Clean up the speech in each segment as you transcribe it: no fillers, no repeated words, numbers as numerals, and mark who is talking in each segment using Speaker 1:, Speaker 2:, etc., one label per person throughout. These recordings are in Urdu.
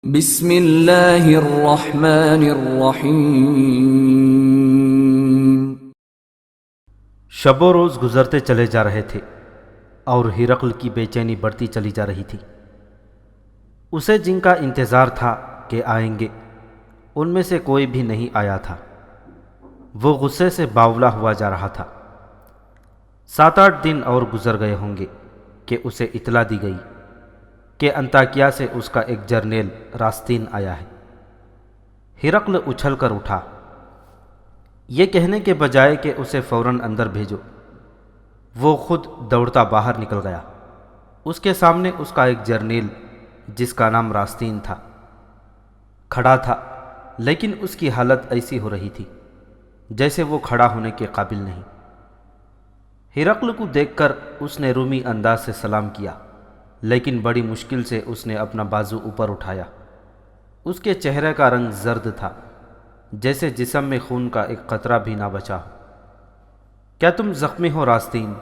Speaker 1: بسم اللہ الرحمن الرحیم۔
Speaker 2: شب و روز گزرتے چلے جا رہے تھے اور ہرقل کی بے چینی بڑھتی چلی جا رہی تھی۔ اسے جن کا انتظار تھا کہ آئیں گے ان میں سے کوئی بھی نہیں آیا تھا۔ وہ غصے سے باولا ہوا جا رہا تھا۔ 7-8 دن اور گزر گئے ہوں گے کہ اسے اطلاع دی گئی کہ انطاکیہ سے اس کا ایک جرنیل راستین آیا ہے۔ ہرقل اچھل کر اٹھا، یہ کہنے کے بجائے کہ اسے فوراً اندر بھیجو، وہ خود دوڑتا باہر نکل گیا۔ اس کے سامنے اس کا ایک جرنیل جس کا نام راستین تھا کھڑا تھا، لیکن اس کی حالت ایسی ہو رہی تھی جیسے وہ کھڑا ہونے کے قابل نہیں۔ ہرقل کو دیکھ کر اس نے رومی انداز سے سلام کیا، لیکن بڑی مشکل سے اس نے اپنا بازو اوپر اٹھایا۔ اس کے چہرے کا رنگ زرد تھا، جیسے جسم میں خون کا ایک قطرہ بھی نہ بچا ہو۔ کیا تم زخمی ہو راستین؟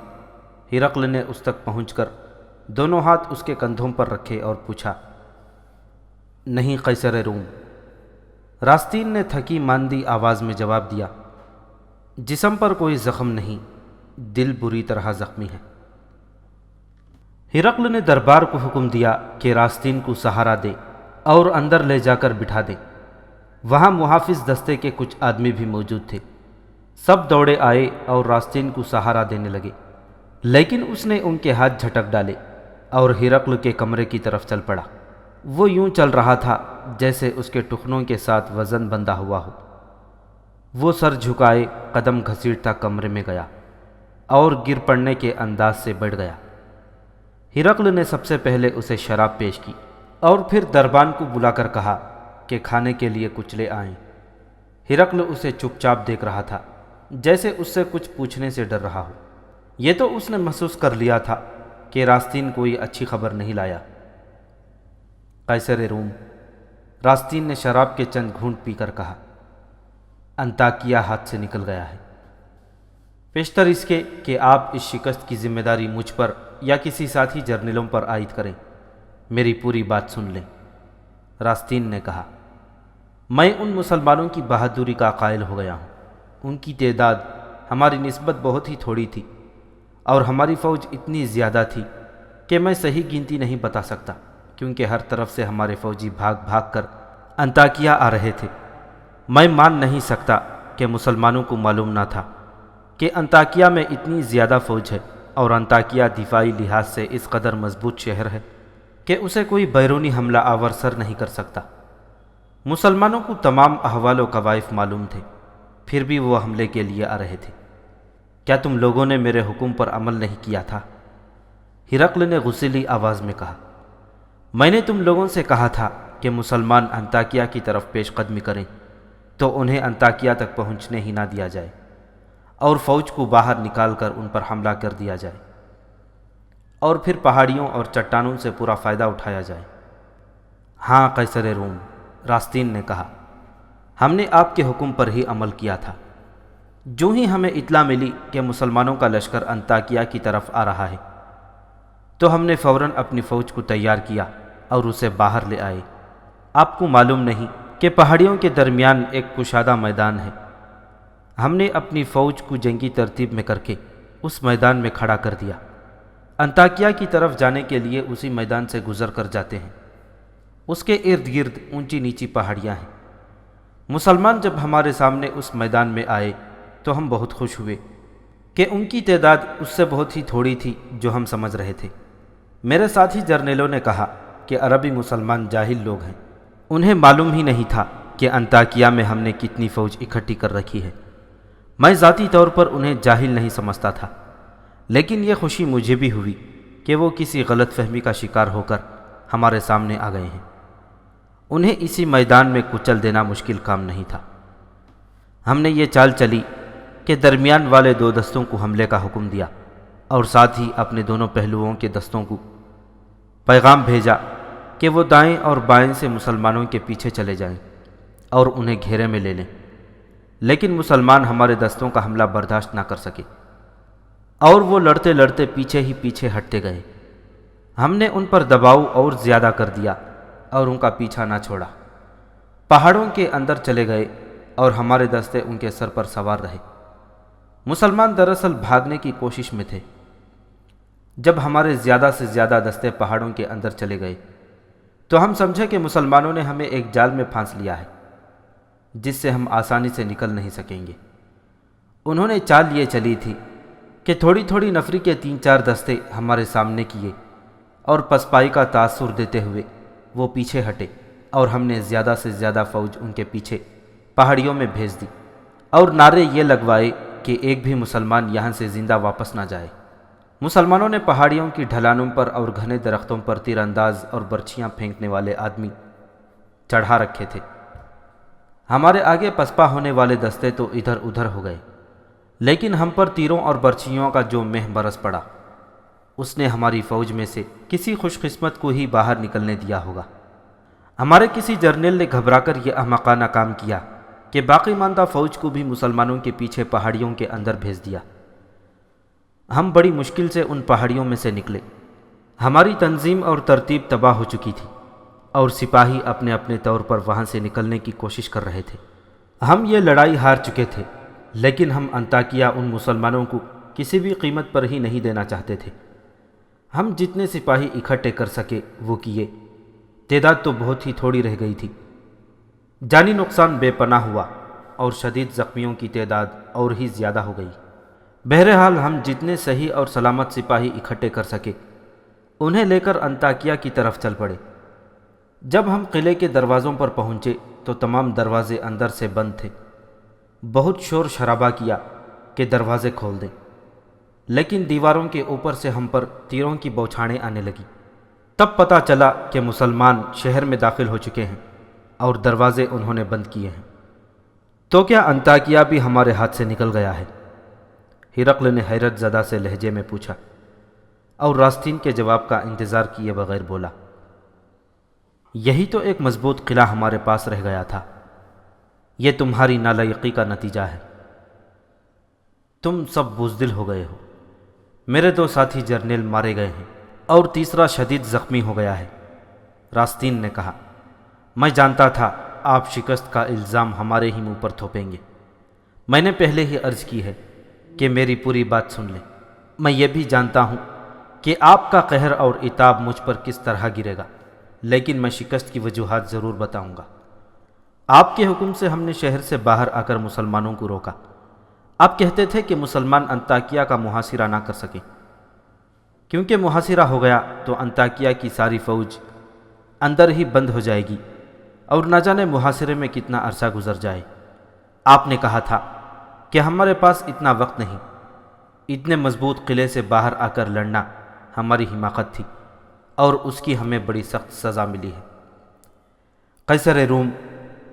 Speaker 2: ہرقل نے اس تک پہنچ کر دونوں ہاتھ اس کے کندھوں پر رکھے اور پوچھا۔ نہیں قیصر روم، راستین نے تھکی ماندی آواز میں جواب دیا، جسم پر کوئی زخم نہیں، دل بری طرح زخمی ہے۔ ہرقل نے دربار کو حکم دیا کہ راستین کو سہارا دے اور اندر لے جا کر بٹھا دے۔ وہاں محافظ دستے کے کچھ آدمی بھی موجود تھے۔ سب دوڑے آئے اور راستین کو سہارا دینے لگے، لیکن اس نے ان کے ہاتھ جھٹک ڈالے اور ہرقل کے کمرے کی طرف چل پڑا۔ وہ یوں چل رہا تھا جیسے اس کے ٹخنوں کے ساتھ وزن بندھا ہوا ہو۔ وہ سر جھکائے قدم گھسیٹتا کمرے میں گیا اور گر پڑنے کے انداز سے بیٹھ گیا۔ ہرقل نے سب سے پہلے اسے شراب پیش کی اور پھر دربان کو بلا کر کہا کہ کھانے کے لیے کچھ لے آئیں۔ ہرقل اسے چپ چاپ دیکھ رہا تھا، جیسے اس سے کچھ پوچھنے سے ڈر رہا ہو۔ یہ تو اس نے محسوس کر لیا تھا کہ راستین کوئی اچھی خبر نہیں لایا۔ قیصر روم، راستین نے شراب کے چند گھونٹ پی کر کہا، انطاکیہ ہاتھ سے نکل گیا ہے۔ پیشتر اس کے کہ آپ اس شکست کی ذمہ داری مجھ پر یا کسی ساتھی جرنیلوں پر عائد کریں۔ میری پوری بات سن لیں۔ راستین نے کہا، میں ان مسلمانوں کی بہادری کا قائل ہو گیا ہوں۔ ان کی تعداد ہماری نسبت بہت ہی تھوڑی تھی اور ہماری فوج اتنی زیادہ تھی کہ میں صحیح گنتی نہیں بتا سکتا، کیونکہ ہر طرف سے ہمارے فوجی بھاگ بھاگ کر انطاکیہ آ رہے تھے۔ میں مان نہیں سکتا کہ مسلمانوں کو معلوم نہ تھا کہ انطاکیہ میں اتنی زیادہ فوج ہے، اور انطاکیہ دفاعی لحاظ سے اس قدر مضبوط شہر ہے کہ اسے کوئی بیرونی حملہ آور سر نہیں کر سکتا۔ مسلمانوں کو تمام احوال و کوائف معلوم تھے، پھر بھی وہ حملے کے لیے آ رہے تھے۔ کیا تم لوگوں نے میرے حکم پر عمل نہیں کیا تھا؟ ہرقل نے غصیلی آواز میں کہا، میں نے تم لوگوں سے کہا تھا کہ مسلمان انطاکیہ کی طرف پیش قدمی کریں تو انہیں انطاکیہ تک پہنچنے ہی نہ دیا جائے اور فوج کو باہر نکال کر ان پر حملہ کر دیا جائے، اور پھر پہاڑیوں اور چٹانوں سے پورا فائدہ اٹھایا جائے۔ ہاں قیصر روم، راستین نے کہا، ہم نے آپ کے حکم پر ہی عمل کیا تھا۔ جو ہی ہمیں اطلاع ملی کہ مسلمانوں کا لشکر انطاکیہ کی طرف آ رہا ہے تو ہم نے فوراً اپنی فوج کو تیار کیا اور اسے باہر لے آئے۔ آپ کو معلوم نہیں کہ پہاڑیوں کے درمیان ایک کشادہ میدان ہے۔ ہم نے اپنی فوج کو جنگی ترتیب میں کر کے اس میدان میں کھڑا کر دیا۔ انطاکیہ کی طرف جانے کے لیے اسی میدان سے گزر کر جاتے ہیں۔ اس کے ارد گرد اونچی نیچی پہاڑیاں ہیں۔ مسلمان جب ہمارے سامنے اس میدان میں آئے تو ہم بہت خوش ہوئے کہ ان کی تعداد اس سے بہت ہی تھوڑی تھی جو ہم سمجھ رہے تھے۔ میرے ساتھی جرنیلوں نے کہا کہ عربی مسلمان جاہل لوگ ہیں، انہیں معلوم ہی نہیں تھا کہ انطاکیہ میں ہم نے کتنی فوج اکٹھی کر رکھی ہے۔ میں ذاتی طور پر انہیں جاہل نہیں سمجھتا تھا، لیکن یہ خوشی مجھے بھی ہوئی کہ وہ کسی غلط فہمی کا شکار ہو کر ہمارے سامنے آ گئے ہیں۔ انہیں اسی میدان میں کچل دینا مشکل کام نہیں تھا۔ ہم نے یہ چال چلی کہ درمیان والے 2 دستوں کو حملے کا حکم دیا اور ساتھ ہی اپنے دونوں پہلوؤں کے دستوں کو پیغام بھیجا کہ وہ دائیں اور بائیں سے مسلمانوں کے پیچھے چلے جائیں اور انہیں گھیرے میں لے لیں، لیکن مسلمان ہمارے دستوں کا حملہ برداشت نہ کر سکے اور وہ لڑتے لڑتے پیچھے ہی پیچھے ہٹتے گئے۔ ہم نے ان پر دباؤ اور زیادہ کر دیا اور ان کا پیچھا نہ چھوڑا۔ پہاڑوں کے اندر چلے گئے اور ہمارے دستے ان کے سر پر سوار رہے۔ مسلمان دراصل بھاگنے کی کوشش میں تھے۔ جب ہمارے زیادہ سے زیادہ دستے پہاڑوں کے اندر چلے گئے تو ہم سمجھے کہ مسلمانوں نے ہمیں ایک جال میں پھانس لیا ہے جس سے ہم آسانی سے نکل نہیں سکیں گے۔ انہوں نے چال یہ چلی تھی کہ تھوڑی تھوڑی نفری کے 3-4 دستے ہمارے سامنے کیے اور پسپائی کا تاثر دیتے ہوئے وہ پیچھے ہٹے، اور ہم نے زیادہ سے زیادہ فوج ان کے پیچھے پہاڑیوں میں بھیج دی اور نعرے یہ لگوائے کہ ایک بھی مسلمان یہاں سے زندہ واپس نہ جائے۔ مسلمانوں نے پہاڑیوں کی ڈھلانوں پر اور گھنے درختوں پر تیر انداز اور برچھیاں پھینکنے والے آدمی چڑھا رکھے تھے۔ ہمارے آگے پسپا ہونے والے دستے تو ادھر ادھر ہو گئے، لیکن ہم پر تیروں اور برچھیوں کا جو مہ برس پڑا اس نے ہماری فوج میں سے کسی خوش قسمت کو ہی باہر نکلنے دیا ہوگا۔ ہمارے کسی جرنیل نے گھبرا کر یہ احمقانہ کام کیا کہ باقی ماندہ فوج کو بھی مسلمانوں کے پیچھے پہاڑیوں کے اندر بھیج دیا۔ ہم بڑی مشکل سے ان پہاڑیوں میں سے نکلے۔ ہماری تنظیم اور ترتیب تباہ ہو چکی تھی اور سپاہی اپنے اپنے طور پر وہاں سے نکلنے کی کوشش کر رہے تھے۔ ہم یہ لڑائی ہار چکے تھے، لیکن ہم انطاکیہ ان مسلمانوں کو کسی بھی قیمت پر ہی نہیں دینا چاہتے تھے۔ ہم جتنے سپاہی اکٹھے کر سکے وہ کیے۔ تعداد تو بہت ہی تھوڑی رہ گئی تھی۔ جانی نقصان بے پناہ ہوا اور شدید زخمیوں کی تعداد اور ہی زیادہ ہو گئی۔ بہرحال ہم جتنے صحیح اور سلامت سپاہی اکٹھے کر سکے انہیں لے کر انطاکیہ کی طرف چل پڑے۔ جب ہم قلعے کے دروازوں پر پہنچے تو تمام دروازے اندر سے بند تھے۔ بہت شور شرابہ کیا کہ دروازے کھول دیں، لیکن دیواروں کے اوپر سے ہم پر تیروں کی بوچھاڑیں آنے لگیں۔ تب پتہ چلا کہ مسلمان شہر میں داخل ہو چکے ہیں اور دروازے انہوں نے بند کیے ہیں۔ تو کیا انطاکیہ بھی ہمارے ہاتھ سے نکل گیا ہے؟ ہرقل نے حیرت زدہ سے لہجے میں پوچھا، اور راستین کے جواب کا انتظار کیے بغیر بولا، یہی تو ایک مضبوط قلعہ ہمارے پاس رہ گیا تھا۔ یہ تمہاری نالائقی کا نتیجہ ہے۔ تم سب بزدل ہو گئے ہو۔ میرے 2 ساتھی جرنیل مارے گئے ہیں اور تیسرا شدید زخمی ہو گیا ہے۔ راستین نے کہا، میں جانتا تھا آپ شکست کا الزام ہمارے ہی منہ پر تھوپیں گے۔ میں نے پہلے ہی عرض کی ہے کہ میری پوری بات سن لیں۔ میں یہ بھی جانتا ہوں کہ آپ کا قہر اور عتاب مجھ پر کس طرح گرے گا، لیکن میں شکست کی وجوہات ضرور بتاؤں گا۔ آپ کے حکم سے ہم نے شہر سے باہر آ کر مسلمانوں کو روکا۔ آپ کہتے تھے کہ مسلمان انطاکیہ کا محاصرہ نہ کر سکیں، کیونکہ محاصرہ ہو گیا تو انطاکیہ کی ساری فوج اندر ہی بند ہو جائے گی اور نہ جانے محاصرے میں کتنا عرصہ گزر جائے۔ آپ نے کہا تھا کہ ہمارے پاس اتنا وقت نہیں۔ اتنے مضبوط قلعے سے باہر آ کر لڑنا ہماری حماقت تھی اور اس کی ہمیں بڑی سخت سزا ملی ہے۔ قیصر روم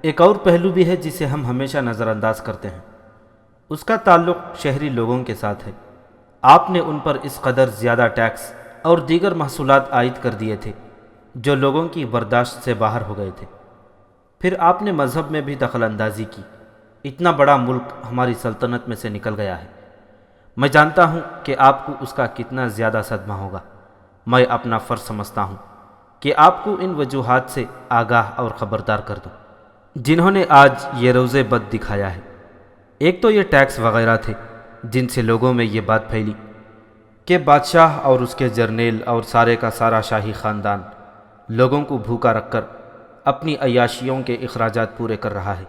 Speaker 2: ایک اور پہلو بھی ہے جسے ہم ہمیشہ نظر انداز کرتے ہیں۔ اس کا تعلق شہری لوگوں کے ساتھ ہے۔ آپ نے ان پر اس قدر زیادہ ٹیکس اور دیگر محصولات عائد کر دیے تھے جو لوگوں کی برداشت سے باہر ہو گئے تھے۔ پھر آپ نے مذہب میں بھی دخل اندازی کی۔ اتنا بڑا ملک ہماری سلطنت میں سے نکل گیا ہے۔ میں جانتا ہوں کہ آپ کو اس کا کتنا زیادہ صدمہ ہوگا۔ میں اپنا فرض سمجھتا ہوں کہ آپ کو ان وجوہات سے آگاہ اور خبردار کر دوں جنہوں نے آج یہ روز بد دکھایا ہے۔ ایک تو یہ ٹیکس وغیرہ تھے جن سے لوگوں میں یہ بات پھیلی کہ بادشاہ اور اس کے جرنیل اور سارے کا سارا شاہی خاندان لوگوں کو بھوکا رکھ کر اپنی عیاشیوں کے اخراجات پورے کر رہا ہے۔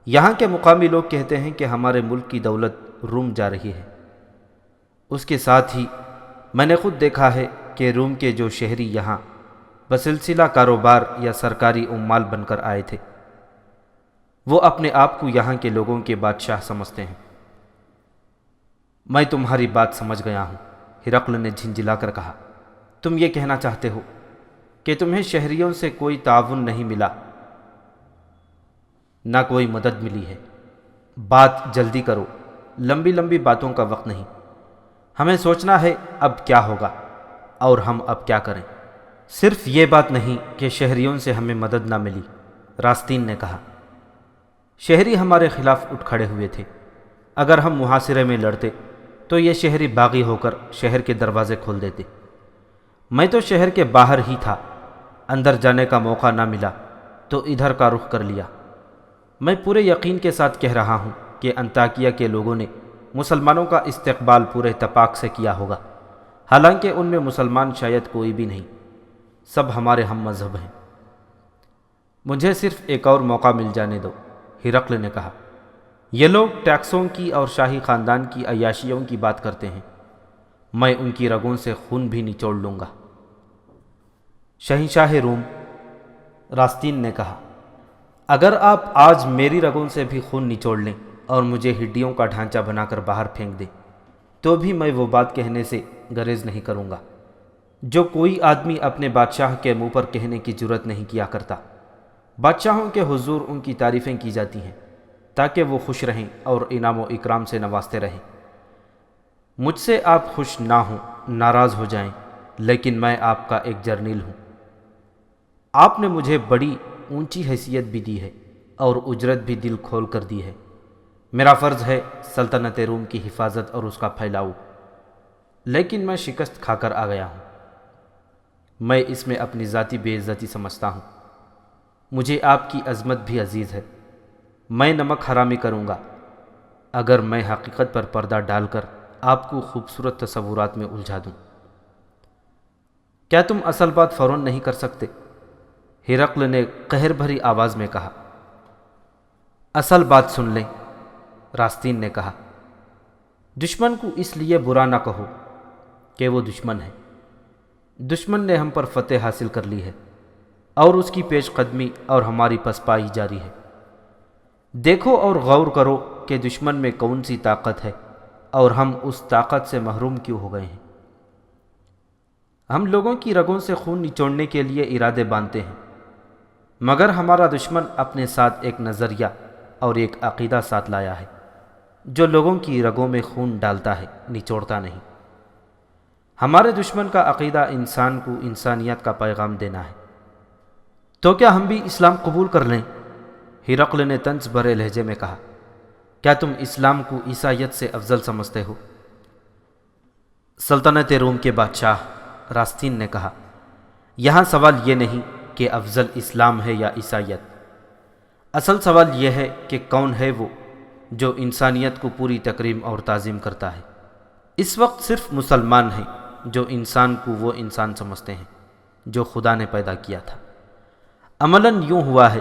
Speaker 2: یہاں کے مقامی لوگ کہتے ہیں کہ ہمارے ملک کی دولت روم جا رہی ہے۔ اس کے ساتھ ہی میں نے خود دیکھا ہے کہ روم کے جو شہری یہاں بسلسلہ کاروبار یا سرکاری عمال بن کر آئے تھے وہ اپنے آپ کو یہاں کے لوگوں کے بادشاہ سمجھتے ہیں۔ میں تمہاری بات سمجھ گیا ہوں، ہرقل نے جھنجھلا کر کہا۔ تم یہ کہنا چاہتے ہو کہ تمہیں شہریوں سے کوئی تعاون نہیں ملا، نہ کوئی مدد ملی ہے۔ بات جلدی کرو، لمبی لمبی باتوں کا وقت نہیں۔ ہمیں سوچنا ہے اب کیا ہوگا اور ہم اب کیا کریں۔ صرف یہ بات نہیں کہ شہریوں سے ہمیں مدد نہ ملی، راستین نے کہا۔ شہری ہمارے خلاف اٹھ کھڑے ہوئے تھے۔ اگر ہم محاصرے میں لڑتے تو یہ شہری باغی ہو کر شہر کے دروازے کھول دیتے۔ میں تو شہر کے باہر ہی تھا۔ اندر جانے کا موقع نہ ملا تو ادھر کا رخ کر لیا۔ میں پورے یقین کے ساتھ کہہ رہا ہوں کہ انطاکیہ کے لوگوں نے مسلمانوں کا استقبال پورے اتفاق سے کیا ہوگا، حالانکہ ان میں مسلمان شاید کوئی بھی نہیں، سب ہمارے ہم مذہب ہیں۔ مجھے صرف ایک اور موقع مل جانے دو، ہرقل نے کہا۔ یہ لوگ ٹیکسوں کی اور شاہی خاندان کی عیاشیوں کی بات کرتے ہیں، میں ان کی رگوں سے خون بھی نچوڑ لوں گا۔ شہنشاہ روم راستین نے کہا، اگر آپ آج میری رگوں سے بھی خون نچوڑ لیں اور مجھے ہڈیوں کا ڈھانچہ بنا کر باہر پھینک دیں تو بھی میں وہ بات کہنے سے گریز نہیں کروں گا جو کوئی آدمی اپنے بادشاہ کے منہ پر کہنے کی جرت نہیں کیا کرتا۔ بادشاہوں کے حضور ان کی تعریفیں کی جاتی ہیں تاکہ وہ خوش رہیں اور انعام و اکرام سے نوازتے رہیں۔ مجھ سے آپ خوش نہ ہوں، ناراض ہو جائیں، لیکن میں آپ کا ایک جرنیل ہوں۔ آپ نے مجھے بڑی اونچی حیثیت بھی دی ہے اور اجرت بھی دل کھول کر دی ہے۔ میرا فرض ہے سلطنت روم کی حفاظت اور اس کا پھیلاؤ، لیکن میں شکست کھا کر آ گیا ہوں۔ میں اس میں اپنی ذاتی بے عزتی سمجھتا ہوں۔ مجھے آپ کی عظمت بھی عزیز ہے۔ میں نمک حرامی کروں گا اگر میں حقیقت پر پردہ ڈال کر آپ کو خوبصورت تصورات میں الجھا دوں۔ کیا تم اصل بات فوراً نہیں کر سکتے؟ ہرقل نے قہر بھری آواز میں کہا۔ اصل بات سن لیں، راستین نے کہا۔ دشمن کو اس لیے برا نہ کہو کہ وہ دشمن ہے۔ دشمن نے ہم پر فتح حاصل کر لی ہے اور اس کی پیش قدمی اور ہماری پسپائی جاری ہے۔ دیکھو اور غور کرو کہ دشمن میں کون سی طاقت ہے اور ہم اس طاقت سے محروم کیوں ہو گئے ہیں۔ ہم لوگوں کی رگوں سے خون نچوڑنے کے لیے ارادے باندھتے ہیں، مگر ہمارا دشمن اپنے ساتھ ایک نظریہ اور ایک عقیدہ ساتھ لایا ہے جو لوگوں کی رگوں میں خون ڈالتا ہے، نچوڑتا نہیں۔ ہمارے دشمن کا عقیدہ انسان کو انسانیت کا پیغام دینا ہے۔ تو کیا ہم بھی اسلام قبول کر لیں؟ ہرقل نے طنز بھرے لہجے میں کہا۔ کیا تم اسلام کو عیسائیت سے افضل سمجھتے ہو؟ سلطنت روم کے بادشاہ، راستین نے کہا، یہاں سوال یہ نہیں کہ افضل اسلام ہے یا عیسائیت، اصل سوال یہ ہے کہ کون ہے وہ جو انسانیت کو پوری تکریم اور تعظیم کرتا ہے۔ اس وقت صرف مسلمان ہیں جو انسان کو وہ انسان سمجھتے ہیں جو خدا نے پیدا کیا تھا۔ عملاً یوں ہوا ہے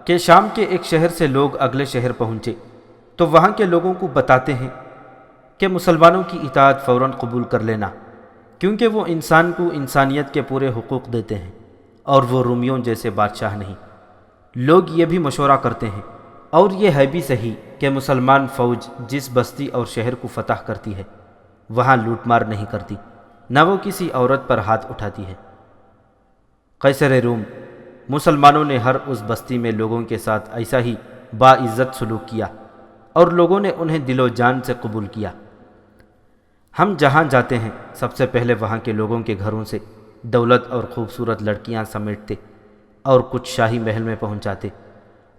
Speaker 2: کہ شام کے ایک شہر سے لوگ اگلے شہر پہنچے تو وہاں کے لوگوں کو بتاتے ہیں کہ مسلمانوں کی اطاعت فوراً قبول کر لینا، کیونکہ وہ انسان کو انسانیت کے پورے حقوق دیتے ہیں اور وہ رومیوں جیسے بادشاہ نہیں۔ لوگ یہ بھی مشورہ کرتے ہیں، اور یہ ہے بھی صحیح، کہ مسلمان فوج جس بستی اور شہر کو فتح کرتی ہے وہاں لوٹ مار نہیں کرتی، نہ وہ کسی عورت پر ہاتھ اٹھاتی ہے۔ قیصر روم، مسلمانوں نے ہر اس بستی میں لوگوں کے ساتھ ایسا ہی باعزت سلوک کیا اور لوگوں نے انہیں دل و جان سے قبول کیا۔ ہم جہاں جاتے ہیں سب سے پہلے وہاں کے لوگوں کے گھروں سے دولت اور خوبصورت لڑکیاں سمیٹتے اور کچھ شاہی محل میں پہنچاتے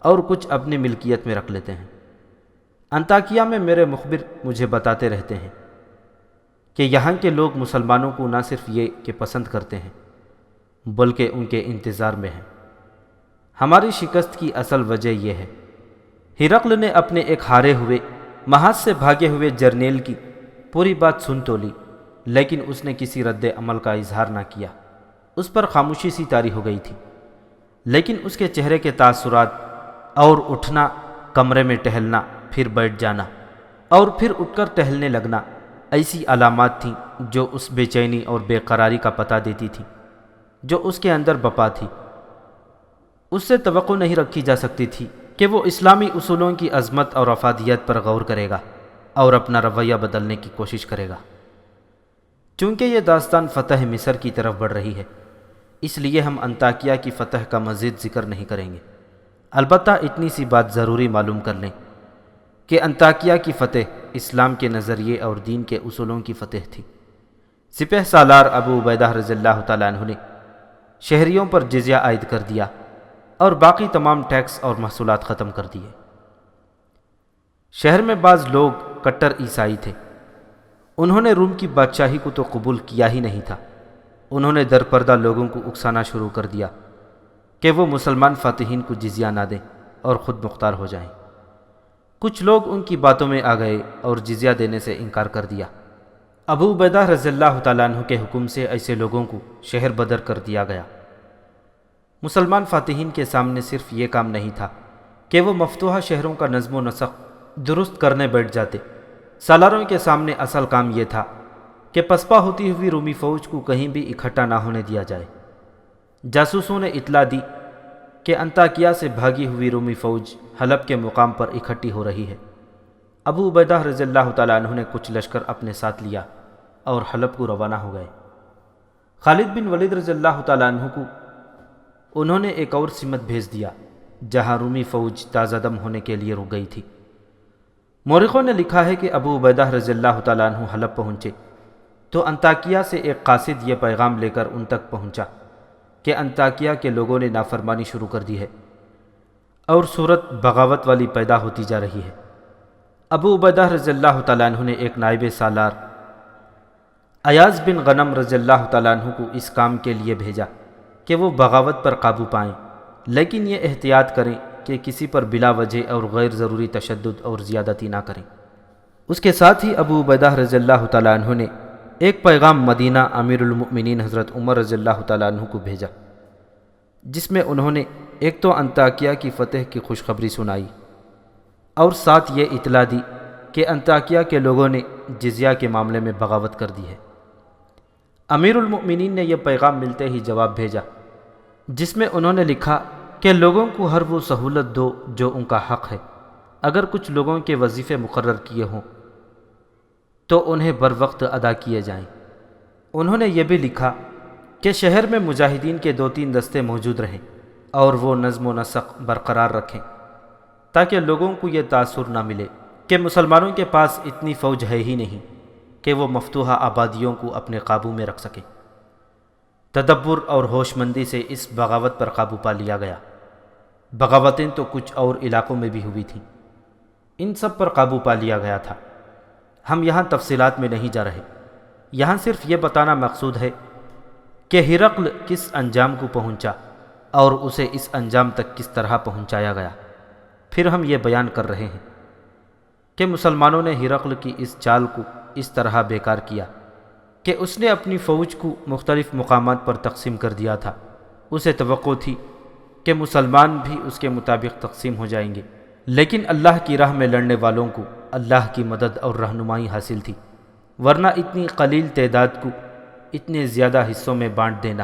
Speaker 2: اور کچھ اپنی ملکیت میں رکھ لیتے ہیں۔ انطاکیہ میں میرے مخبر مجھے بتاتے رہتے ہیں کہ یہاں کے لوگ مسلمانوں کو نہ صرف یہ کہ پسند کرتے ہیں بلکہ ان کے انتظار میں ہیں۔ ہماری شکست کی اصل وجہ یہ ہے۔ ہرقل نے اپنے ایک ہارے ہوئے، محاذ سے بھاگے ہوئے جرنیل کی پوری بات سن تو لی، لیکن اس نے کسی رد عمل کا اظہار نہ کیا۔ اس پر خاموشی سی طاری ہو گئی تھی، لیکن اس کے چہرے کے تاثرات اور اٹھنا، کمرے میں ٹہلنا، پھر بیٹھ جانا اور پھر اٹھ کر ٹہلنے لگنا ایسی علامات تھیں جو اس بے چینی اور بے قراری کا پتہ دیتی تھی جو اس کے اندر بپا تھی۔ اس سے توقع نہیں رکھی جا سکتی تھی کہ وہ اسلامی اصولوں کی عظمت اور افادیت پر غور کرے گا اور اپنا رویہ بدلنے کی کوشش کرے گا۔ چونکہ یہ داستان فتح مصر کی طرف بڑھ رہی ہے، اس لیے ہم انطاکیہ کی فتح کا مزید ذکر نہیں کریں گے۔ البتہ اتنی سی بات ضروری معلوم کر لیں کہ انطاکیہ کی فتح اسلام کے نظریے اور دین کے اصولوں کی فتح تھی۔ سپہ سالار ابو عبیدہ رضی اللہ تعالیٰ عنہ نے شہریوں پر جزیہ عائد کر دیا اور باقی تمام ٹیکس اور محصولات ختم کر دیے۔ شہر میں بعض لوگ کٹر عیسائی تھے، انہوں نے روم کی بادشاہی کو تو قبول کیا ہی نہیں تھا، انہوں نے درپردہ لوگوں کو اکسانا شروع کر دیا کہ وہ مسلمان فاتحین کو جزیہ نہ دیں اور خود مختار ہو جائیں۔ کچھ لوگ ان کی باتوں میں آ گئے اور جزیہ دینے سے انکار کر دیا۔ ابو عبیدہ رضی اللہ تعالیٰ عنہ کے حکم سے ایسے لوگوں کو شہر بدر کر دیا گیا۔ مسلمان فاتحین کے سامنے صرف یہ کام نہیں تھا کہ وہ مفتوحہ شہروں کا نظم و نسق درست کرنے بیٹھ جاتے، سالاروں کے سامنے اصل کام یہ تھا کہ پسپا ہوتی ہوئی رومی فوج کو کہیں بھی اکٹھا نہ ہونے دیا جائے۔ جاسوسوں نے اطلاع دی کہ انطاکیہ سے بھاگی ہوئی رومی فوج حلب کے مقام پر اکٹھی ہو رہی ہے۔ ابو عبیدہ رضی اللہ تعالیٰ عنہ نے کچھ لشکر اپنے ساتھ لیا اور حلب کو روانہ ہو گئے۔ خالد بن ولید رضی اللہ تعالیٰ عنہ کو انہوں نے ایک اور سمت بھیج دیا جہاں رومی فوج تازہ دم ہونے کے لیے رک گئی تھی۔ مورخوں نے لکھا ہے کہ ابو عبیدہ رضی اللہ تعالیٰ عنہ حلب پہنچے تو انطاکیہ سے ایک قاصد یہ پیغام لے کر ان تک پہنچا کہ انطاکیہ کے لوگوں نے نافرمانی شروع کر دی ہے اور صورت بغاوت والی پیدا ہوتی جا رہی ہے۔ ابو عبیدہ رضی اللہ تعالیٰ عنہ نے ایک نائب سالار ایاز بن غنم رضی اللہ تعالیٰ عنہ کو اس کام کے لیے بھیجا کہ وہ بغاوت پر قابو پائیں، لیکن یہ احتیاط کریں کہ کسی پر بلا وجہ اور غیر ضروری تشدد اور زیادتی نہ کریں۔ اس کے ساتھ ہی ابو عبیدہ رضی اللہ تعالیٰ عنہ نے ایک پیغام مدینہ امیر المؤمنین حضرت عمر رضی اللہ تعالیٰ عنہ کو بھیجا، جس میں انہوں نے ایک تو انطاکیہ کی فتح کی خوشخبری سنائی اور ساتھ یہ اطلاع دی کہ انطاکیہ کے لوگوں نے جزیہ کے معاملے میں بغاوت کر دی ہے۔ امیر المؤمنین نے یہ پیغام ملتے ہی جواب بھیجا، جس میں انہوں نے لکھا کہ لوگوں کو ہر وہ سہولت دو جو ان کا حق ہے۔ اگر کچھ لوگوں کے وظیفے مقرر کیے ہوں تو انہیں بر وقت ادا کیے جائیں۔ انہوں نے یہ بھی لکھا کہ شہر میں مجاہدین کے 2-3 دستے موجود رہیں اور وہ نظم و نسق برقرار رکھیں تاکہ لوگوں کو یہ تاثر نہ ملے کہ مسلمانوں کے پاس اتنی فوج ہے ہی نہیں کہ وہ مفتوحہ آبادیوں کو اپنے قابو میں رکھ سکیں۔ تدبر اور ہوش مندی سے اس بغاوت پر قابو پا لیا گیا۔ بغاوتیں تو کچھ اور علاقوں میں بھی ہوئی تھیں، ان سب پر قابو پا لیا گیا تھا۔ ہم یہاں تفصیلات میں نہیں جا رہے، یہاں صرف یہ بتانا مقصود ہے کہ ہرقل کس انجام کو پہنچا اور اسے اس انجام تک کس طرح پہنچایا گیا۔ پھر ہم یہ بیان کر رہے ہیں کہ مسلمانوں نے ہرقل کی اس چال کو اس طرح بیکار کیا کہ اس نے اپنی فوج کو مختلف مقامات پر تقسیم کر دیا تھا۔ اسے توقع تھی کہ مسلمان بھی اس کے مطابق تقسیم ہو جائیں گے، لیکن اللہ کی راہ میں لڑنے والوں کو اللہ کی مدد اور رہنمائی حاصل تھی، ورنہ اتنی قلیل تعداد کو اتنے زیادہ حصوں میں بانٹ دینا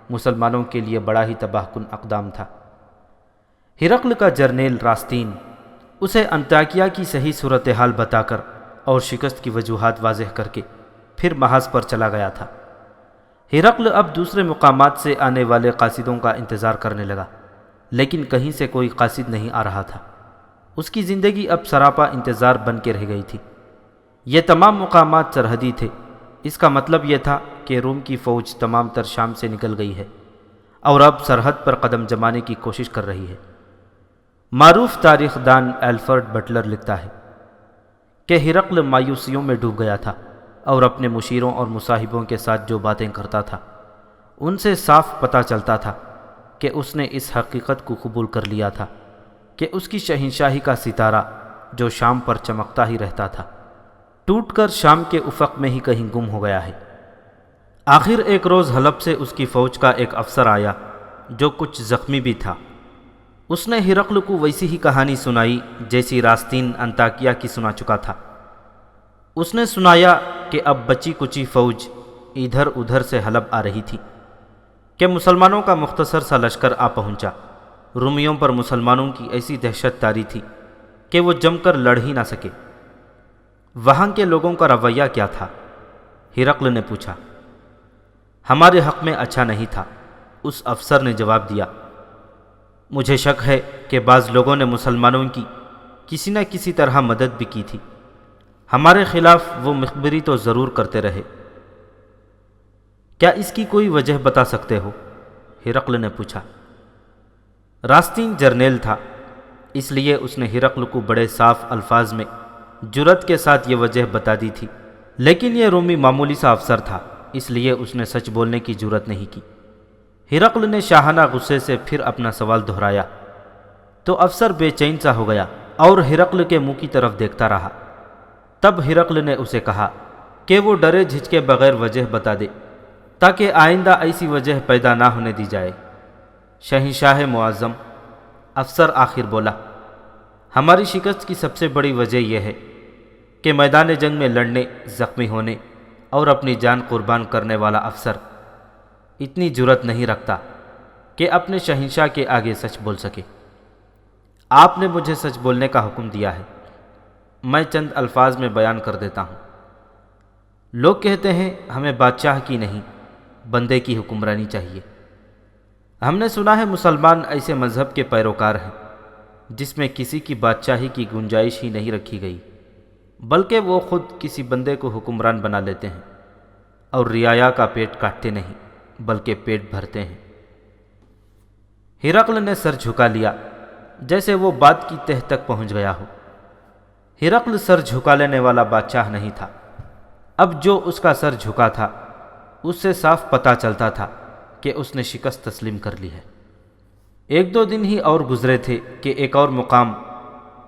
Speaker 2: مسلمانوں کے لیے بڑا ہی تباہ کن اقدام تھا۔ ہرقل کا جرنیل راستین اسے انطاکیہ کی صحیح صورتحال بتا کر اور شکست کی وجوہات واضح کر کے پھر محاذ پر چلا گیا تھا۔ ہرقل اب دوسرے مقامات سے آنے والے قاصدوں کا انتظار کرنے لگا، لیکن کہیں سے کوئی قاصد نہیں آ رہا تھا۔ اس کی زندگی اب سراپا انتظار بن کے رہ گئی تھی۔ یہ تمام مقامات سرحدی تھے، اس کا مطلب یہ تھا کہ روم کی فوج تمام تر شام سے نکل گئی ہے اور اب سرحد پر قدم جمانے کی کوشش کر رہی ہے۔ معروف تاریخ دان ایلفرڈ بٹلر لکھتا ہے کہ ہرقل مایوسیوں میں ڈوب گیا تھا اور اپنے مشیروں اور مصاحبوں کے ساتھ جو باتیں کرتا تھا ان سے صاف پتہ چلتا تھا کہ اس نے اس حقیقت کو قبول کر لیا تھا کہ اس کی شہنشاہی کا ستارہ جو شام پر چمکتا ہی رہتا تھا ٹوٹ کر شام کے افق میں ہی کہیں گم ہو گیا ہے۔ آخر ایک روز حلب سے اس کی فوج کا ایک افسر آیا جو کچھ زخمی بھی تھا۔ اس نے ہرقل کو ویسی ہی کہانی سنائی جیسی راستین انطاکیہ کی سنا چکا تھا۔ اس نے سنایا کہ اب بچی کچی فوج ادھر ادھر سے حلب آ رہی تھی کہ مسلمانوں کا مختصر سا لشکر آ پہنچا۔ رومیوں پر مسلمانوں کی ایسی دہشت طاری تھی کہ وہ جم کر لڑ ہی نہ سکے۔ وہاں کے لوگوں کا رویہ کیا تھا؟ ہرقل نے پوچھا۔ ہمارے حق میں اچھا نہیں تھا، اس افسر نے جواب دیا۔ مجھے شک ہے کہ بعض لوگوں نے مسلمانوں کی کسی نہ کسی طرح مدد بھی کی تھی۔ ہمارے خلاف وہ مخبری تو ضرور کرتے رہے۔ کیا اس کی کوئی وجہ بتا سکتے ہو؟ ہرقل نے پوچھا۔ راستین جرنیل تھا، اس لیے اس نے ہرقل کو بڑے صاف الفاظ میں جرأت کے ساتھ یہ وجہ بتا دی تھی، لیکن یہ رومی معمولی سا افسر تھا، اس لیے اس نے سچ بولنے کی جرات نہیں کی۔ ہرقل نے شاہانہ غصے سے پھر اپنا سوال دہرایا تو افسر بے چین سا ہو گیا اور ہرقل کے منہ کی طرف دیکھتا رہا۔ تب ہرقل نے اسے کہا کہ وہ ڈرے جھجکے بغیر وجہ بتا دے تاکہ آئندہ ایسی وجہ پیدا نہ ہونے دی جائے۔ شہنشاہ معظم، افسر آخر بولا، ہماری شکست کی سب سے بڑی وجہ یہ ہے کہ میدان جنگ میں لڑنے، زخمی ہونے اور اپنی جان قربان کرنے والا افسر اتنی جرات نہیں رکھتا کہ اپنے شہنشاہ کے آگے سچ بول سکے۔ آپ نے مجھے سچ بولنے کا حکم دیا ہے، میں چند الفاظ میں بیان کر دیتا ہوں۔ لوگ کہتے ہیں ہمیں بادشاہ کی نہیں، بندے کی حکمرانی چاہیے۔ ہم نے سنا ہے مسلمان ایسے مذہب کے پیروکار ہیں جس میں کسی کی بادشاہی کی گنجائش ہی نہیں رکھی گئی، بلکہ وہ خود کسی بندے کو حکمران بنا لیتے ہیں اور رعایا کا پیٹ کاٹتے نہیں بلکہ پیٹ بھرتے ہیں۔ ہرقل نے سر جھکا لیا جیسے وہ بات کی تہ تک پہنچ گیا ہو۔ ہرقل سر جھکا لینے والا بادشاہ نہیں تھا۔ اب جو اس کا سر جھکا تھا اس سے صاف پتہ چلتا تھا کہ اس نے شکست تسلیم کر لی ہے۔ ایک دو دن ہی اور گزرے تھے کہ ایک اور مقام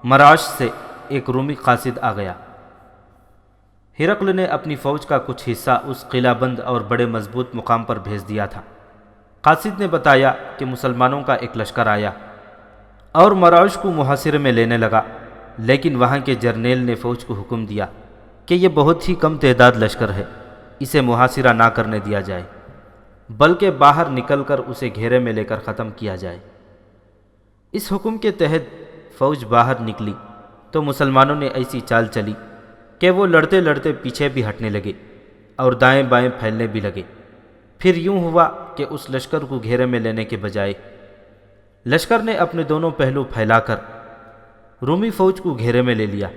Speaker 2: مراش سے ایک رومی قاصد آ گیا۔ ہرقل نے اپنی فوج کا کچھ حصہ اس قلعہ بند اور بڑے مضبوط مقام پر بھیج دیا تھا۔ قاصد نے بتایا کہ مسلمانوں کا ایک لشکر آیا اور مراش کو محاصرے میں لینے لگا، لیکن وہاں کے جرنیل نے فوج کو حکم دیا کہ یہ بہت ہی کم تعداد لشکر ہے، اسے محاصرہ نہ کرنے دیا جائے بلکہ باہر نکل کر اسے گھیرے میں لے کر ختم کیا جائے۔ اس حکم کے تحت فوج باہر نکلی تو مسلمانوں نے ایسی چال چلی کہ وہ لڑتے لڑتے پیچھے بھی ہٹنے لگے اور دائیں بائیں پھیلنے بھی لگے۔ پھر یوں ہوا کہ اس لشکر کو گھیرے میں لینے کے بجائے لشکر نے اپنے دونوں پہلو پھیلا کر رومی فوج کو گھیرے میں لے لیا،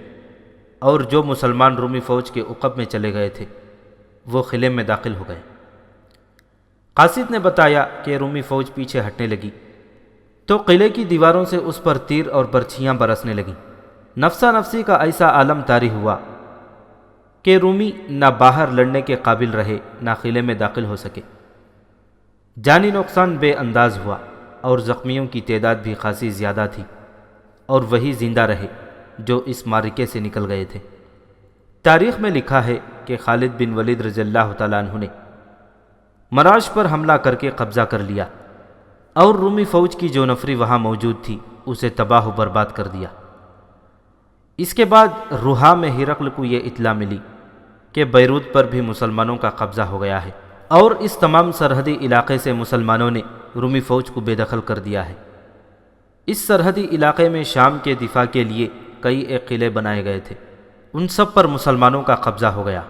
Speaker 2: اور جو مسلمان رومی فوج کے عقب میں چلے گئے تھے وہ قلعے میں داخل ہو گئے۔ قاصد نے بتایا کہ رومی فوج پیچھے ہٹنے لگی تو قلعے کی دیواروں سے اس پر تیر اور برچھیاں برسنے لگیں۔ نفسا نفسی کا ایسا عالم طاری ہوا کہ رومی نہ باہر لڑنے کے قابل رہے نہ قلعے میں داخل ہو سکے۔ جانی نقصان بے انداز ہوا اور زخمیوں کی تعداد بھی خاصی زیادہ تھی، اور وہی زندہ رہے جو اس معرکے سے نکل گئے تھے۔ تاریخ میں لکھا ہے کہ خالد بن ولید رضی اللہ تعالیٰ عنہ نے مراش پر حملہ کر کے قبضہ کر لیا اور رومی فوج کی جو نفری وہاں موجود تھی اسے تباہ و برباد کر دیا۔ اس کے بعد روحا میں ہرقل کو یہ اطلاع ملی کہ بیروت پر بھی مسلمانوں کا قبضہ ہو گیا ہے، اور اس تمام سرحدی علاقے سے مسلمانوں نے رومی فوج کو بے دخل کر دیا ہے۔ اس سرحدی علاقے میں شام کے دفاع کے لیے کئی ایک قلعے بنائے گئے تھے، ان سب پر مسلمانوں کا قبضہ ہو گیا۔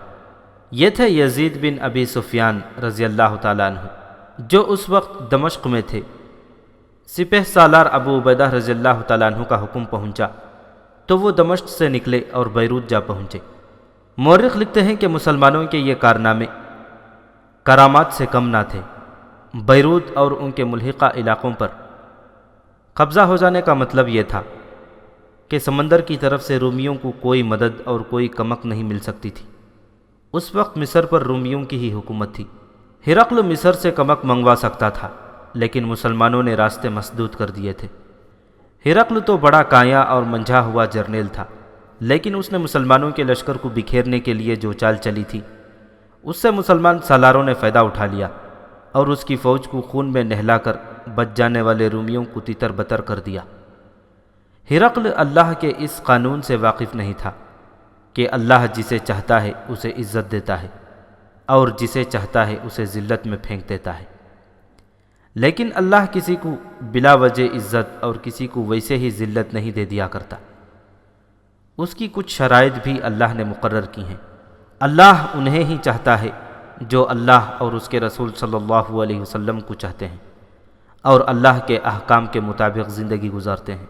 Speaker 2: یہ تھے یزید بن ابی سفیان رضی اللہ تعالیٰ عنہ جو اس وقت دمشق میں تھے۔ سپہ سالار ابو عبیدہ رضی اللہ تعالیٰ عنہ کا حکم پہنچا تو وہ دمشق سے نکلے اور بیروت جا پہنچے۔ مورخ لکھتے ہیں کہ مسلمانوں کے یہ کارنامے کرامات سے کم نہ تھے۔ بیروت اور ان کے ملحقہ علاقوں پر قبضہ ہو جانے کا مطلب یہ تھا کہ سمندر کی طرف سے رومیوں کو کوئی مدد اور کوئی کمک نہیں مل سکتی تھی۔ اس وقت مصر پر رومیوں کی ہی حکومت تھی۔ ہرقل مصر سے کمک منگوا سکتا تھا لیکن مسلمانوں نے راستے مسدود کر دیے تھے۔ ہرقل تو بڑا کایا اور منجھا ہوا جرنیل تھا، لیکن اس نے مسلمانوں کے لشکر کو بکھیرنے کے لیے جو چال چلی تھی اس سے مسلمان سالاروں نے فائدہ اٹھا لیا اور اس کی فوج کو خون میں نہلا کر بچ جانے والے رومیوں کو تتر بتر کر دیا۔ ہرقل اللہ کے اس قانون سے واقف نہیں تھا کہ اللہ جسے چاہتا ہے اسے عزت دیتا ہے اور جسے چاہتا ہے اسے ذلت میں پھینک دیتا ہے، لیکن اللہ کسی کو بلا وجہ عزت اور کسی کو ویسے ہی ذلت نہیں دے دیا کرتا۔ اس کی کچھ شرائط بھی اللہ نے مقرر کی ہیں۔ اللہ انہیں ہی چاہتا ہے جو اللہ اور اس کے رسول صلی اللہ علیہ وسلم کو چاہتے ہیں اور اللہ کے احکام کے مطابق زندگی گزارتے ہیں۔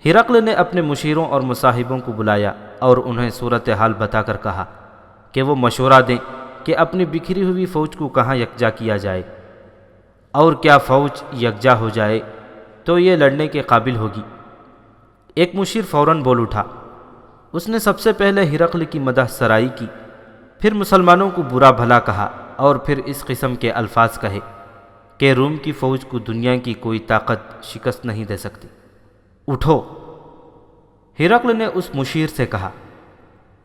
Speaker 2: ہرقل نے اپنے مشیروں اور مصاحبوں کو بلایا اور انہیں صورتحال بتا کر کہا کہ وہ مشورہ دیں کہ اپنی بکھری ہوئی فوج کو کہاں یکجا کیا جائے، اور کیا فوج یکجا ہو جائے تو یہ لڑنے کے قابل ہوگی۔ ایک مشیر فوراً بول اٹھا۔ اس نے سب سے پہلے ہرقل کی مدح سرائی کی، پھر مسلمانوں کو برا بھلا کہا اور پھر اس قسم کے الفاظ کہے کہ روم کی فوج کو دنیا کی کوئی طاقت شکست نہیں دے سکتی۔ اٹھو۔ ہرقل نے اس مشیر سے کہا،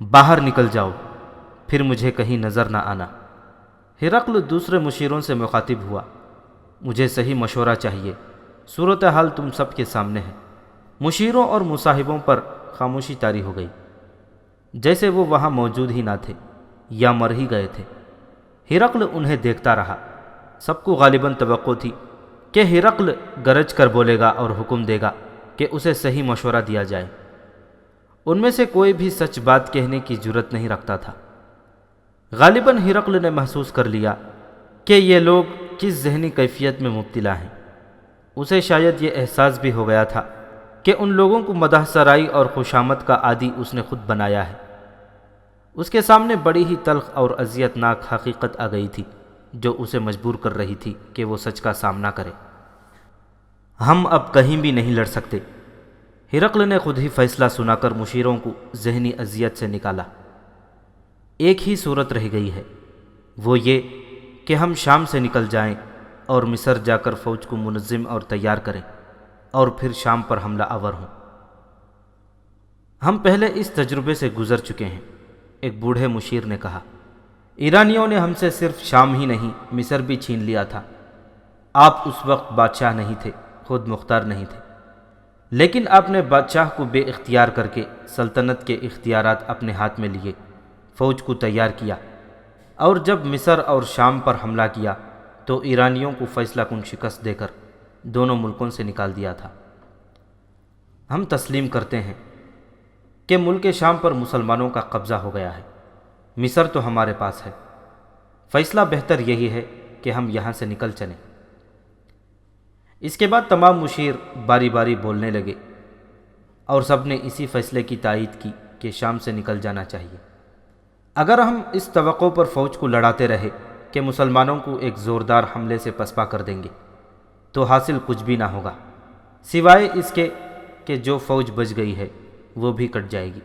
Speaker 2: باہر نکل جاؤ، پھر مجھے کہیں نظر نہ آنا۔ ہرقل دوسرے مشیروں سے مخاطب ہوا، مجھے صحیح مشورہ چاہیے، صورتحال تم سب کے سامنے ہے۔ مشیروں اور مصاحبوں پر خاموشی طاری ہو گئی، جیسے وہ وہاں موجود ہی نہ تھے یا مر ہی گئے تھے۔ ہرقل انہیں دیکھتا رہا۔ سب کو غالباً توقع تھی کہ ہرقل گرج کر بولے گا اور حکم دے گا کہ اسے صحیح مشورہ دیا جائے۔ ان میں سے کوئی بھی سچ بات کہنے کی جرت نہیں رکھتا تھا۔ غالباً ہرقل نے محسوس کر لیا کہ یہ لوگ کس ذہنی کیفیت میں مبتلا ہیں۔ اسے شاید یہ احساس بھی ہو گیا تھا کہ ان لوگوں کو مدح سرائی اور خوشامد کا عادی اس نے خود بنایا ہے۔ اس کے سامنے بڑی ہی تلخ اور اذیت ناک حقیقت آ گئی تھی جو اسے مجبور کر رہی تھی کہ وہ سچ کا سامنا کرے۔ ہم اب کہیں بھی نہیں لڑ سکتے۔ ہرقل نے خود ہی فیصلہ سنا کر مشیروں کو ذہنی اذیت سے نکالا۔ ایک ہی صورت رہ گئی ہے، وہ یہ کہ ہم شام سے نکل جائیں اور مصر جا کر فوج کو منظم اور تیار کریں اور پھر شام پر حملہ آور ہوں۔ ہم پہلے اس تجربے سے گزر چکے ہیں، ایک بوڑھے مشیر نے کہا۔ ایرانیوں نے ہم سے صرف شام ہی نہیں مصر بھی چھین لیا تھا۔ آپ اس وقت بادشاہ نہیں تھے، خود مختار نہیں تھے، لیکن آپ نے بادشاہ کو بے اختیار کر کے سلطنت کے اختیارات اپنے ہاتھ میں لیے، فوج کو تیار کیا، اور جب مصر اور شام پر حملہ کیا تو ایرانیوں کو فیصلہ کن شکست دے کر دونوں ملکوں سے نکال دیا تھا۔ ہم تسلیم کرتے ہیں کہ ملک شام پر مسلمانوں کا قبضہ ہو گیا ہے، مصر تو ہمارے پاس ہے۔ فیصلہ بہتر یہی ہے کہ ہم یہاں سے نکل چلیں۔ اس کے بعد تمام مشیر باری باری بولنے لگے اور سب نے اسی فیصلے کی تائید کی کہ شام سے نکل جانا چاہیے۔ اگر ہم اس توقع پر فوج کو لڑاتے رہے کہ مسلمانوں کو ایک زوردار حملے سے پسپا کر دیں گے تو حاصل کچھ بھی نہ ہوگا، سوائے اس کے کہ جو فوج بچ گئی ہے وہ بھی کٹ جائے گی۔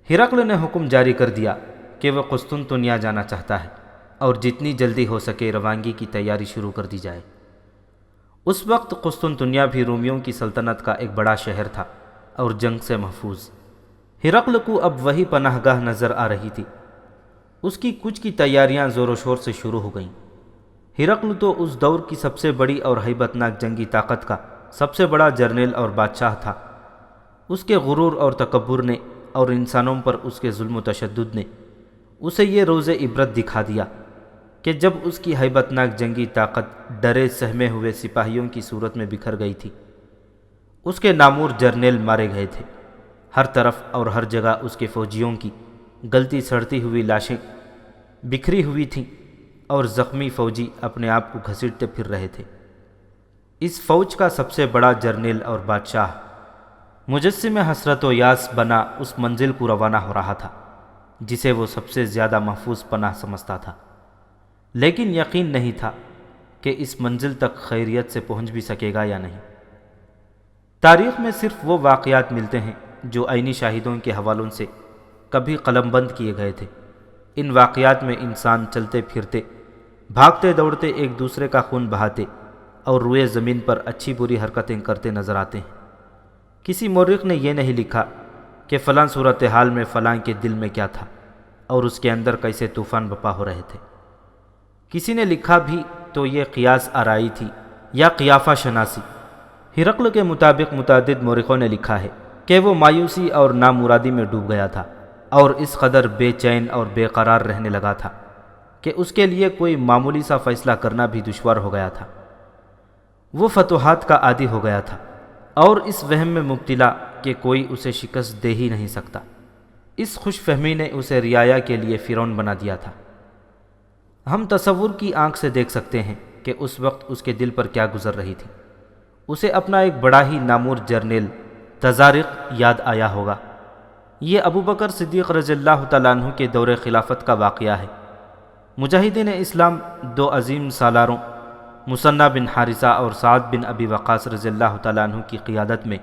Speaker 2: ہرقل نے حکم جاری کر دیا کہ وہ قسطنطنیہ جانا چاہتا ہے اور جتنی جلدی ہو سکے روانگی کی تیاری شروع کر دی جائے۔ اس وقت قسطنطنیہ بھی رومیوں کی سلطنت کا ایک بڑا شہر تھا اور جنگ سے محفوظ۔ ہرقل کو اب وہی پناہ گاہ نظر آ رہی تھی۔ اس کی کچھ کی تیاریاں زور و شور سے شروع ہو گئیں۔ ہرقل تو اس دور کی سب سے بڑی اور ہیبت ناک جنگی طاقت کا سب سے بڑا جرنیل اور بادشاہ تھا۔ اس کے غرور اور تکبر نے اور انسانوں پر اس کے ظلم و تشدد نے اسے یہ روز عبرت دکھا دیا کہ جب اس کی ہیبت ناک جنگی طاقت ڈرے سہمے ہوئے سپاہیوں کی صورت میں بکھر گئی تھی، اس کے نامور جرنیل مارے گئے تھے۔ ہر طرف اور ہر جگہ اس کے فوجیوں کی گلتی سڑتی ہوئی لاشیں بکھری ہوئی تھیں اور زخمی فوجی اپنے آپ کو گھسیٹتے پھر رہے تھے۔ اس فوج کا سب سے بڑا جرنیل اور بادشاہ مجسم حسرت و یاس بنا اس منزل کو روانہ ہو رہا تھا جسے وہ سب سے زیادہ محفوظ پناہ سمجھتا تھا، لیکن یقین نہیں تھا کہ اس منزل تک خیریت سے پہنچ بھی سکے گا یا نہیں۔ تاریخ میں صرف وہ واقعات ملتے ہیں جو عینی شاہدوں کے حوالوں سے کبھی قلم بند کیے گئے تھے۔ ان واقعات میں انسان چلتے پھرتے، بھاگتے دوڑتے، ایک دوسرے کا خون بہاتے اور روئے زمین پر اچھی بری حرکتیں کرتے نظر آتے ہیں۔ کسی مورخ نے یہ نہیں لکھا کہ فلاں صورتحال میں فلاں کے دل میں کیا تھا اور اس کے اندر کیسے طوفان بپا ہو رہے تھے۔ کسی نے لکھا بھی تو یہ قیاس آرائی تھی یا قیافہ شناسی۔ ہرقل کے مطابق متعدد مورخوں نے لکھا ہے کہ وہ مایوسی اور نامرادی میں ڈوب گیا تھا اور اس قدر بے چین اور بے قرار رہنے لگا تھا کہ اس کے لیے کوئی معمولی سا فیصلہ کرنا بھی دشوار ہو گیا تھا۔ وہ فتوحات کا عادی ہو گیا تھا اور اس وہم میں مبتلا کہ کوئی اسے شکست دے ہی نہیں سکتا۔ اس خوش فہمی نے اسے رعایا کے لیے فرعون بنا دیا تھا۔ ہم تصور کی آنکھ سے دیکھ سکتے ہیں کہ اس وقت اس کے دل پر کیا گزر رہی تھی۔ اسے اپنا ایک بڑا ہی نامور جرنیل تزارق یاد آیا ہوگا۔ یہ ابو بکر صدیق رضی اللہ تعالیٰ عنہ کے دور خلافت کا واقعہ ہے۔ مجاہدین اسلام دو عظیم سالاروں مثنی بن حارثہ اور سعد بن ابی وقاص رضی اللہ تعالیٰ عنہ کی قیادت میں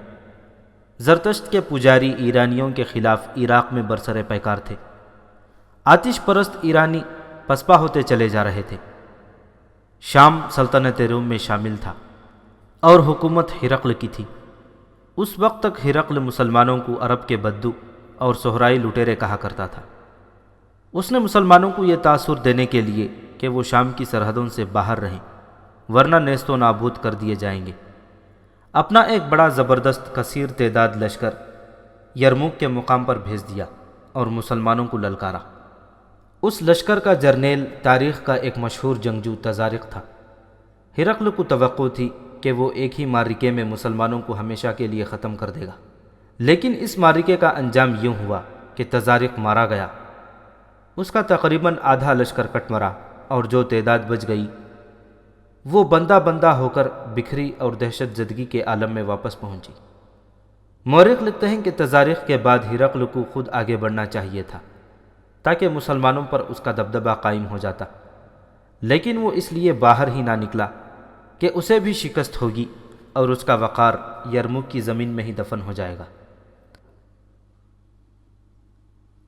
Speaker 2: زرتشت کے پجاری ایرانیوں کے خلاف عراق میں برسر پیکار تھے۔ آتش پرست ایرانی پسپا ہوتے چلے جا رہے تھے۔ شام سلطنت روم میں شامل تھا اور حکومت ہرقل کی تھی۔ اس وقت تک ہرقل مسلمانوں کو عرب کے بدو اور صحرائی لٹیرے کہا کرتا تھا۔ اس نے مسلمانوں کو یہ تاثر دینے کے لیے کہ وہ شام کی سرحدوں سے باہر رہیں ورنہ نیست و نابود کر دیے جائیں گے، اپنا ایک بڑا زبردست کثیر تعداد لشکر یرموک کے مقام پر بھیج دیا اور مسلمانوں کو للکارا۔ اس لشکر کا جرنیل تاریخ کا ایک مشہور جنگجو تزارق تھا۔ ہرقل کو توقع تھی کہ وہ ایک ہی معرکے میں مسلمانوں کو ہمیشہ کے لیے ختم کر دے گا، لیکن اس معرکے کا انجام یوں ہوا کہ تزارق مارا گیا۔ اس کا تقریباً آدھا لشکر کٹ مرا اور جو تعداد بچ گئی وہ بندہ بندہ ہو کر بکھری اور دہشت زدگی کے عالم میں واپس پہنچی۔ مورخ لکھتے ہیں کہ تزارق کے بعد ہرقل کو خود آگے بڑھنا چاہیے تھا تاکہ مسلمانوں پر اس کا دبدبہ قائم ہو جاتا، لیکن وہ اس لیے باہر ہی نہ نکلا کہ اسے بھی شکست ہوگی اور اس کا وقار یرموک کی زمین میں ہی دفن ہو جائے گا۔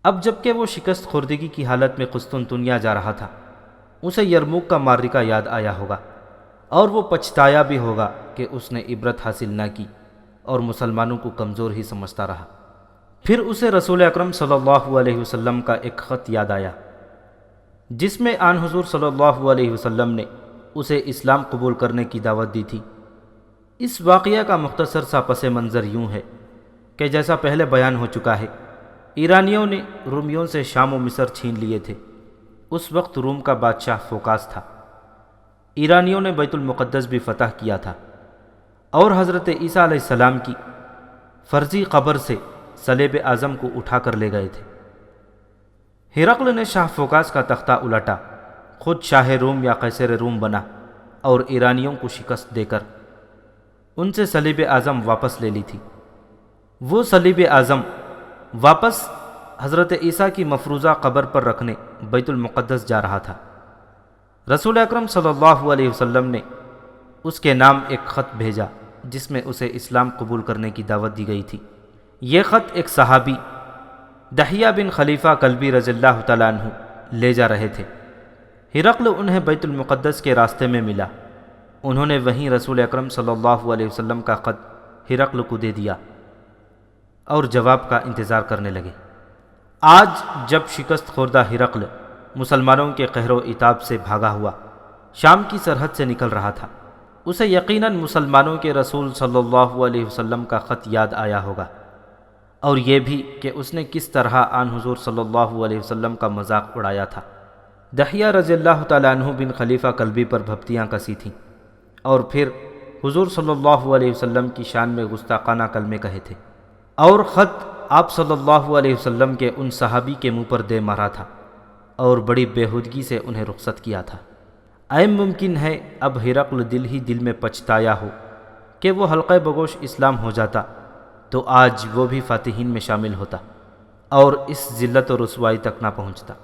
Speaker 2: اب جب کہ وہ شکست خوردگی کی حالت میں قسطنطنیہ جا رہا تھا، اسے یرموک کا معرکہ یاد آیا ہوگا اور وہ پچھتایا بھی ہوگا کہ اس نے عبرت حاصل نہ کی اور مسلمانوں کو کمزور ہی سمجھتا رہا۔ پھر اسے رسول اکرم صلی اللہ علیہ وسلم کا ایک خط یاد آیا جس میں آن حضور صلی اللہ علیہ وسلم نے اسے اسلام قبول کرنے کی دعوت دی تھی۔ اس واقعہ کا مختصر سا پس منظر یوں ہے کہ جیسا پہلے بیان ہو چکا ہے، ایرانیوں نے رومیوں سے شام و مصر چھین لیے تھے۔ اس وقت روم کا بادشاہ فوکاس تھا۔ ایرانیوں نے بیت المقدس بھی فتح کیا تھا اور حضرت عیسیٰ علیہ السلام کی فرضی قبر سے صلیب اعظم کو اٹھا کر لے گئے تھے۔ ہرقل نے شاہ فوکاس کا تختہ الٹا، خود شاہ روم یا قیصر روم بنا اور ایرانیوں کو شکست دے کر ان سے صلیب اعظم واپس لے لی تھی۔ وہ صلیب اعظم واپس حضرت عیسیٰ کی مفروضہ قبر پر رکھنے بیت المقدس جا رہا تھا۔ رسول اکرم صلی اللہ علیہ وسلم نے اس کے نام ایک خط بھیجا جس میں اسے اسلام قبول کرنے کی دعوت دی گئی تھی۔ یہ خط ایک صحابی دحیہ بن خلیفہ کلبی رضی اللہ تعالیٰ عنہ لے جا رہے تھے۔ ہرقل انہیں بیت المقدس کے راستے میں ملا۔ انہوں نے وہیں رسول اکرم صلی اللہ علیہ وسلم کا خط ہرقل کو دے دیا اور جواب کا انتظار کرنے لگے۔ آج جب شکست خوردہ ہرقل مسلمانوں کے قہر و عتاب سے بھاگا ہوا شام کی سرحد سے نکل رہا تھا، اسے یقیناً مسلمانوں کے رسول صلی اللہ علیہ وسلم کا خط یاد آیا ہوگا، اور یہ بھی کہ اس نے کس طرح آن حضور صلی اللہ علیہ وسلم کا مذاق اڑایا تھا۔ دحیہ رضی اللہ تعالیٰ عنہ بن خلیفہ کلبی پر بھپتیاں کسی تھیں اور پھر حضور صلی اللہ علیہ وسلم کی شان میں گستاخانہ کلمے کہے تھے، اور خط آپ صلی اللہ علیہ وسلم کے ان صحابی کے منہ پر دے مارا تھا اور بڑی بےہودگی سے انہیں رخصت کیا تھا۔ عین ممکن ہے اب ہرقل دل ہی دل میں پچھتایا ہو کہ وہ حلقہ بگوش اسلام ہو جاتا تو آج وہ بھی فاتحین میں شامل ہوتا اور اس ذلت و رسوائی تک نہ پہنچتا۔